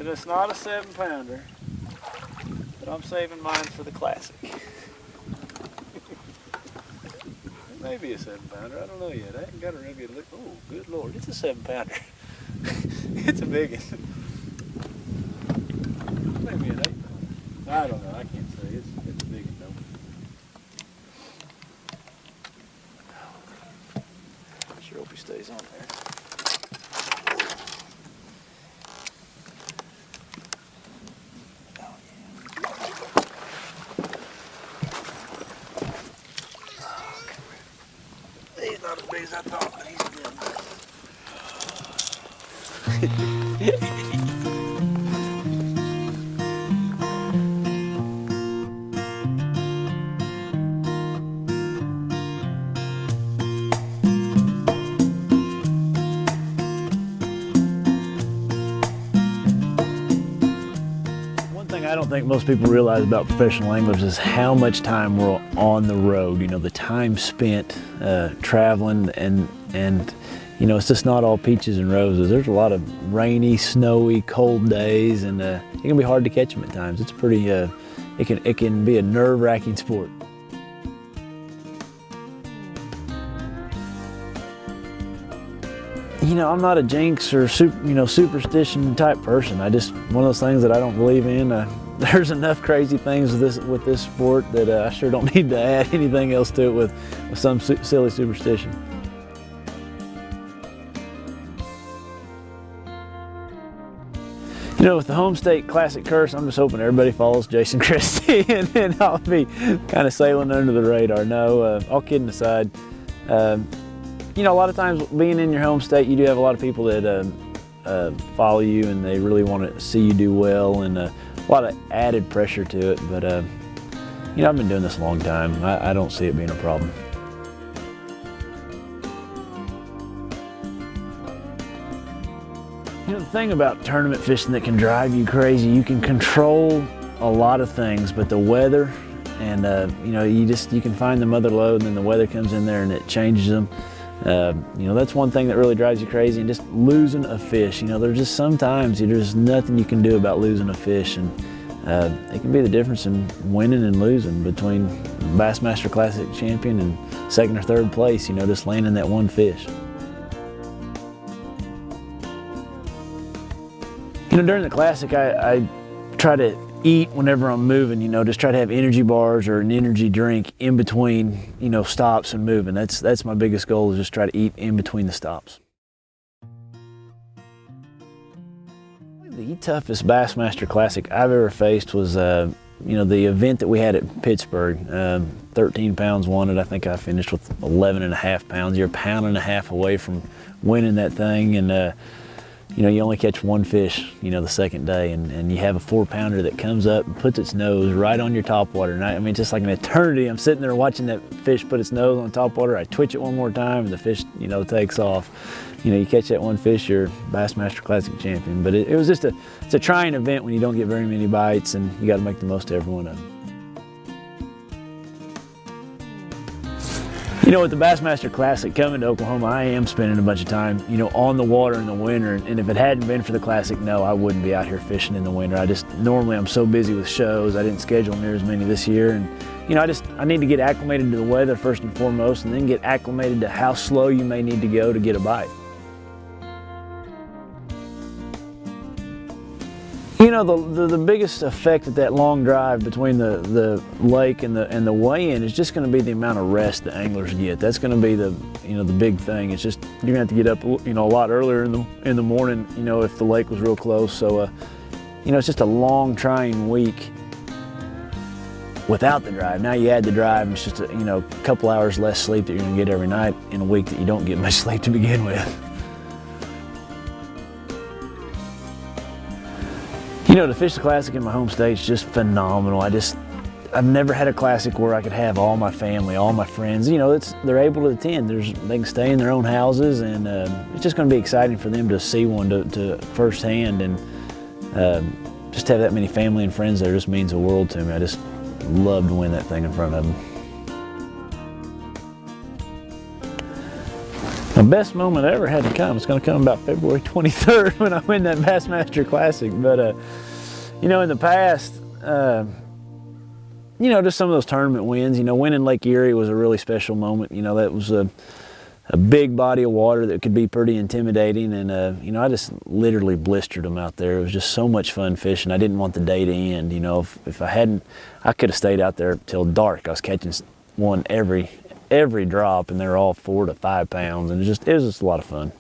And it's not a 7-pounder, but I'm saving mine for the Classic. It may be a 7-pounder, I don't know yet. I haven't got a real good look. Oh, good Lord, it's a 7-pounder. It's a big one. Maybe an 8-pounder. I don't know, I can't say. It's a big one though. Sure hope he stays on there. He's not as big as I thought, but he's good. I don't think most people realize about professional anglers is how much time we're on the road. You know, the time spent traveling and you know, it's just not all peaches and roses. There's a lot of rainy, snowy, cold days, and it can be hard to catch them at times. It's pretty, it can be a nerve-wracking sport. You know, I'm not a jinx or superstition type person. One of those things that I don't believe in. There's enough crazy things with this sport that I sure don't need to add anything else to it with some silly superstition. You know, with the home state classic curse, I'm just hoping everybody follows Jason Christie, and then I'll be kind of sailing under the radar. No, all kidding aside. You know, a lot of times being in your home state, you do have a lot of people that follow you and they really want to see you do well, and a lot of added pressure to it. But, you know, I've been doing this a long time. I don't see it being a problem. You know, the thing about tournament fishing that can drive you crazy, you can control a lot of things, but the weather and, you know, you can find the mother lode and then the weather comes in there and it changes them. You know, that's one thing that really drives you crazy, and just losing a fish. You know, there's just sometimes there's nothing you can do about losing a fish, and it can be the difference in winning and losing between Bassmaster Classic champion and 2nd or 3rd place, you know, just landing that one fish. You know, during the Classic, I try to eat whenever I'm moving, you know, just try to have energy bars or an energy drink in between, you know, stops and moving. That's my biggest goal, is just try to eat in between the stops. The toughest Bassmaster Classic I've ever faced was, you know, the event that we had at Pittsburgh. 13 pounds wanted. I think I finished with 11.5 pounds. You're 1.5 pounds away from winning that thing, and you know, you only catch one fish, you know, the second day, and you have a 4-pounder that comes up and puts its nose right on your topwater. And I mean, just like an eternity, I'm sitting there watching that fish put its nose on topwater. I twitch it one more time, and the fish, you know, takes off. You know, you catch that one fish, you're Bassmaster Classic champion. But it was just it's a trying event when you don't get very many bites, and you got to make the most of every one of them. You know, with the Bassmaster Classic coming to Oklahoma, I am spending a bunch of time, you know, on the water in the winter. And if it hadn't been for the Classic, no, I wouldn't be out here fishing in the winter. Normally I'm so busy with shows, I didn't schedule near as many this year. And, you know, I need to get acclimated to the weather first and foremost, and then get acclimated to how slow you may need to go to get a bite. You know, the biggest effect of that long drive between the lake and the weigh-in is just going to be the amount of rest the anglers get. That's going to be the big thing. It's just you're going to have to get up, you know, a lot earlier in the morning, you know, if the lake was real close. So you know, it's just a long trying week without the drive. Now you add the drive, and it's just a couple hours less sleep that you're going to get every night in a week that you don't get much sleep to begin with. You know, to fish the Classic in my home state is just phenomenal. I've never had a Classic where I could have all my family, all my friends. You know, they're able to attend. They can stay in their own houses, and it's just going to be exciting for them to see one to firsthand, and just to have that many family and friends there just means the world to me. I just love to win that thing in front of them. My best moment ever had to come. It's going to come about February 23rd when I win that Bassmaster Classic. But, you know, in the past, you know, just some of those tournament wins. You know, winning Lake Erie was a really special moment. You know, that was a big body of water that could be pretty intimidating. And, you know, I just literally blistered them out there. It was just so much fun fishing. I didn't want the day to end. You know, if I hadn't, I could have stayed out there till dark. I was catching one every drop, and they're all 4 to 5 pounds, and it was just a lot of fun.